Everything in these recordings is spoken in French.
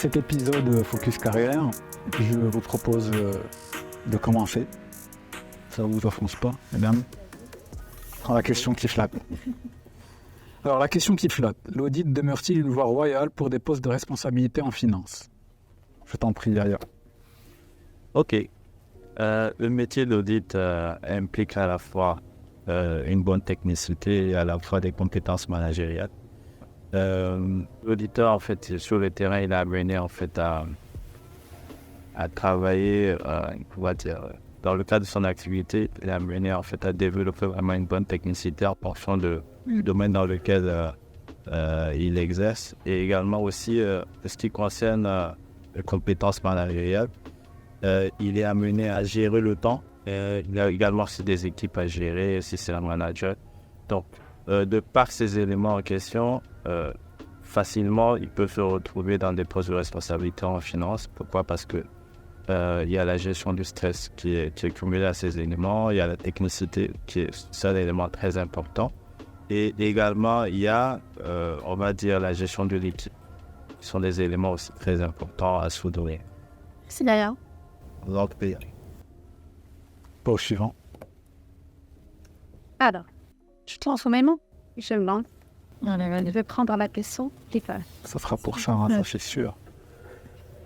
cet épisode Focus Carrière, je vous propose de commencer. Ça ne vous offense pas, mesdames? La question qui flatte. Alors, la question qui flatte. L'audit demeure-t-il une voie royale pour des postes de responsabilité en finance? Je t'en prie, Yaya. Ok. Le métier d'audit implique à la fois une bonne technicité et à la fois des compétences managériales. L'auditeur, en fait, sur le terrain, il a amené en fait à travailler, on va dire, dans le cadre de son activité, il a amené en fait à développer vraiment une bonne technicité en fonction du domaine dans lequel il exerce, et également aussi ce qui concerne les compétences managériales. Il est amené à gérer le temps. Il a également aussi des équipes à gérer, si c'est un manager. Donc, de par ces éléments en question, facilement, il peut se retrouver dans des postes de responsabilité en finance. Pourquoi? Parce que il y a la gestion du stress qui est cumulée à ces éléments. Il y a la technicité qui est un élément très important. Et également, il y a, on va dire, la gestion de l'équipe, qui sont des éléments aussi très importants à souligner. C'est d'ailleurs. Pas au suivant. Alors, je te lance au même mot. Je me lance. Je vais prendre la question. Ça sera pour Sarah, ça c'est sûr.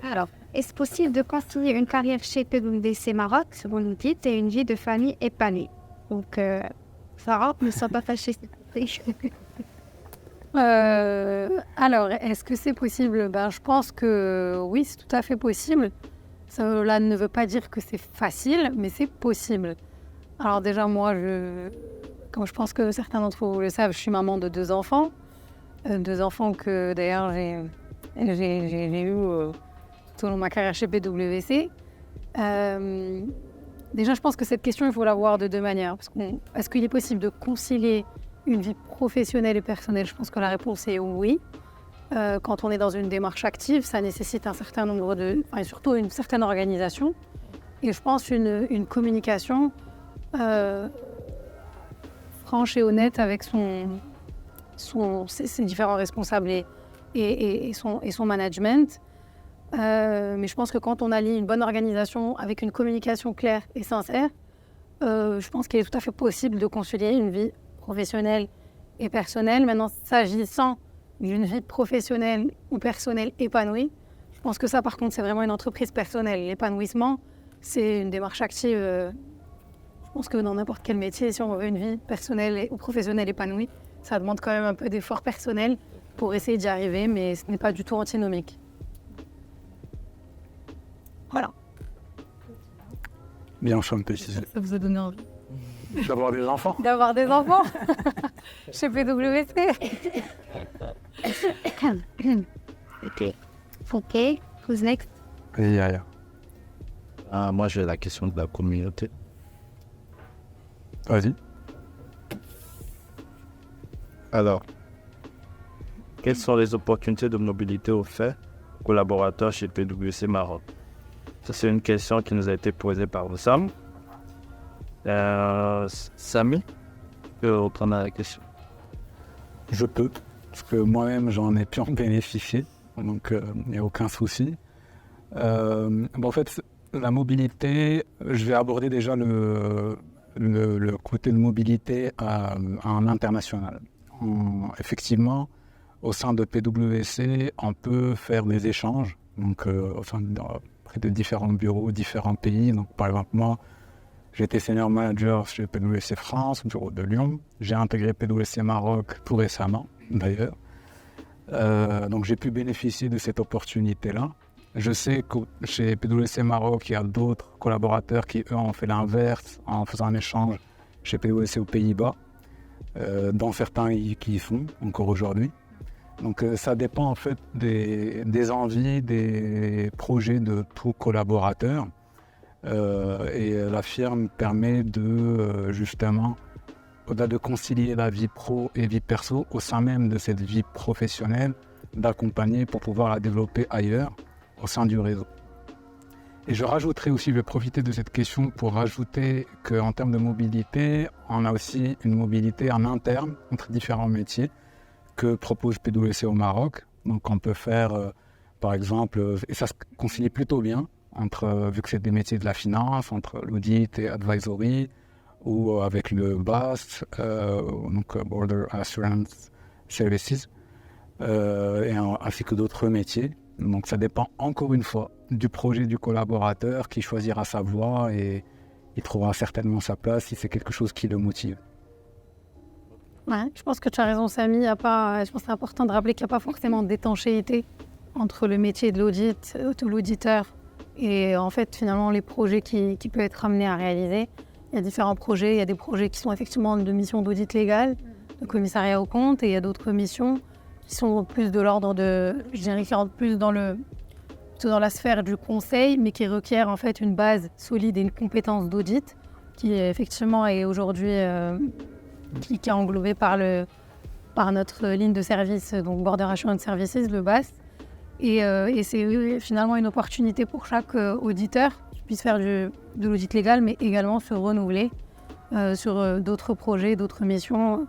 Alors, est-ce possible de continuer une carrière chez PwC Maroc, selon vous dites, et une vie de famille épanouie? Donc, Sarah, ne sois pas fâchée. Alors, est-ce que c'est possible? Je pense que oui, c'est tout à fait possible. Cela ne veut pas dire que c'est facile, mais c'est possible. Alors déjà, moi, comme je pense que certains d'entre vous le savent, je suis maman de 2 enfants. 2 enfants que d'ailleurs j'ai eu tout au long de ma carrière chez PwC. Déjà, je pense que cette question, il faut la voir de 2 manières. Est-ce qu'il est possible de concilier une vie professionnelle et personnelle? Je pense que la réponse est oui. Quand on est dans une démarche active, ça nécessite un certain nombre et surtout une certaine organisation. Et je pense une communication franche et honnête avec ses différents responsables et son management. Mais je pense que quand on allie une bonne organisation avec une communication claire et sincère, je pense qu'il est tout à fait possible de concilier une vie professionnelle et personnelle. Maintenant, s'agissant d'une vie professionnelle ou personnelle épanouie, je pense que ça, par contre, c'est vraiment une entreprise personnelle. L'épanouissement, c'est une démarche active. Je pense que dans n'importe quel métier, si on veut une vie personnelle ou professionnelle épanouie, ça demande quand même un peu d'effort personnel pour essayer d'y arriver, mais ce n'est pas du tout antinomique. Voilà. Bien chanté. Ça vous a donné envie D'avoir des enfants? d'avoir des enfants chez PwC. Ok, who's next? Et Yaya. Moi, j'ai la question de la communauté. Vas-y. Alors, quelles sont les opportunités de mobilité offertes aux collaborateurs chez PwC Maroc? Ça, c'est une question qui nous a été posée par Oussam. Samy, tu peux reprendre la question? Je peux, parce que moi-même j'en ai pu en bénéficier, donc il n'y a aucun souci. En fait, la mobilité, je vais aborder déjà le côté de mobilité en international. Effectivement, au sein de PwC, on peut faire des échanges, donc au sein près de différents bureaux, différents pays. Donc, par exemple, moi, j'étais senior manager chez PwC France, au bureau de Lyon. J'ai intégré PwC Maroc tout récemment, d'ailleurs. Donc, j'ai pu bénéficier de cette opportunité-là. Je sais que chez PwC Maroc, il y a d'autres collaborateurs qui, eux, ont fait l'inverse en faisant un échange chez PwC aux Pays-Bas, dont certains qui y font encore aujourd'hui. Donc, ça dépend en fait des envies, des projets de tout collaborateur. Et la firme permet de, justement, au-delà de concilier la vie pro et vie perso, au sein même de cette vie professionnelle, d'accompagner pour pouvoir la développer ailleurs, au sein du réseau. Et je rajouterai aussi, je vais profiter de cette question pour rajouter qu'en termes de mobilité, on a aussi une mobilité en interne entre différents métiers que propose PwC au Maroc. Donc on peut faire Par exemple, et ça se concilie plutôt bien, vu que c'est des métiers de la finance, entre l'audit et advisory, ou avec le BAS, donc Border Assurance Services, ainsi que d'autres métiers. Donc ça dépend encore une fois du projet du collaborateur qui choisira sa voie et il trouvera certainement sa place si c'est quelque chose qui le motive. Ouais, je pense que tu as raison, Samy. Je pense que c'est important de rappeler qu'il n'y a pas forcément d'étanchéité entre le métier de l'auditeur et en fait finalement les projets qui peuvent être amenés à réaliser. Il y a différents projets. Il y a des projets qui sont effectivement de missions d'audit légal, de commissariat aux comptes, et il y a d'autres missions qui sont plus de l'ordre de, je dirais, qui rentrent plus dans la sphère du conseil, mais qui requièrent en fait une base solide et une compétence d'audit qui effectivement est aujourd'hui qui est englobée par notre ligne de service, donc Border Assurance Services, le BAS. Et c'est finalement une opportunité pour chaque auditeur qui puisse faire de l'audit légal, mais également se renouveler sur d'autres projets, d'autres missions,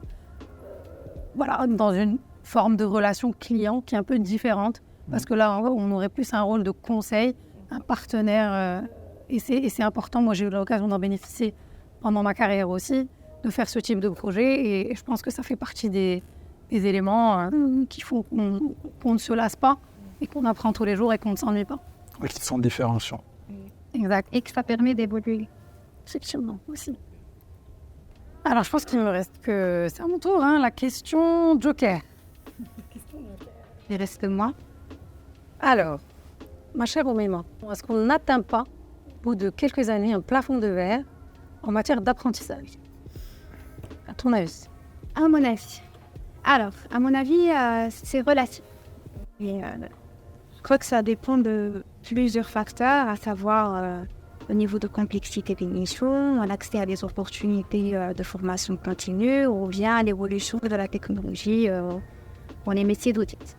voilà, dans une forme de relation client qui est un peu différente, parce que là, on aurait plus un rôle de conseil, un partenaire, et c'est important. Moi, j'ai eu l'occasion d'en bénéficier pendant ma carrière aussi, de faire ce type de projet, et je pense que ça fait partie des éléments qui font qu'on ne se lasse pas, et qu'on apprend tous les jours et qu'on ne s'ennuie pas. Et qui sont différenciants. Exact. Et que ça permet d'évoluer. Effectivement, aussi. Alors, je pense qu'il me reste que... C'est à mon tour, la question Joker. Il reste moi. Alors, ma chère Oumaima, est-ce qu'on n'atteint pas, au bout de quelques années, un plafond de verre en matière d'apprentissage? À ton avis? À mon avis. Alors, à mon avis, c'est relatif. Et, je crois que ça dépend de plusieurs facteurs, à savoir au niveau de complexité des missions, l'accès à des opportunités de formation continue ou bien l'évolution de la technologie pour les métiers d'audit.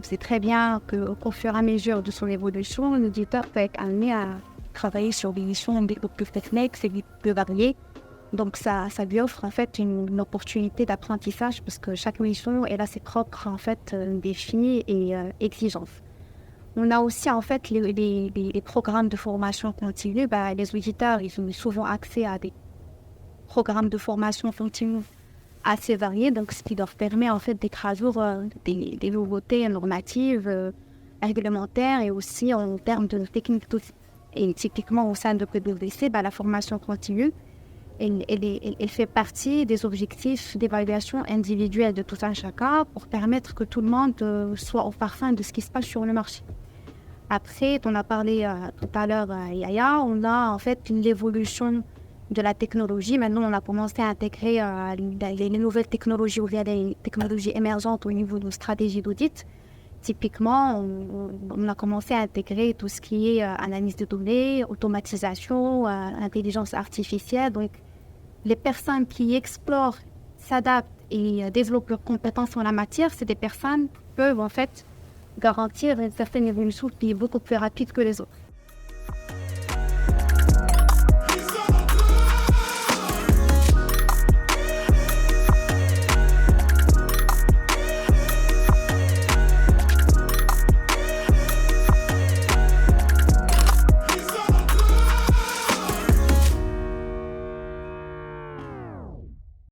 C'est très bien qu'au fur et à mesure de son évolution, l'auditeur peut être amené à travailler sur des missions un peu plus techniques, c'est plus varié. Donc ça lui offre en fait une opportunité d'apprentissage parce que chaque mission elle a ses propres en fait défis et exigences. On a aussi en fait les programmes de formation continue. Les auditeurs ils ont souvent accès à des programmes de formation continue assez variés, donc ce qui leur permet en fait d'être à jour des nouveautés normatives, réglementaires et aussi en termes de techniques. Et typiquement au sein de PwC, la formation continue. Elle fait partie des objectifs d'évaluation individuelle de tout un chacun pour permettre que tout le monde soit au parfum de ce qui se passe sur le marché. Après, on a parlé tout à l'heure, Yaya, on a en fait l'évolution de la technologie. Maintenant, on a commencé à intégrer les nouvelles technologies ou bien les technologies émergentes au niveau de nos stratégies d'audit. Typiquement, on a commencé à intégrer tout ce qui est analyse de données, automatisation, intelligence artificielle. Donc, les personnes qui explorent, s'adaptent et développent leurs compétences en la matière, c'est des personnes qui peuvent en fait garantir une certaine évolution qui est beaucoup plus rapide que les autres.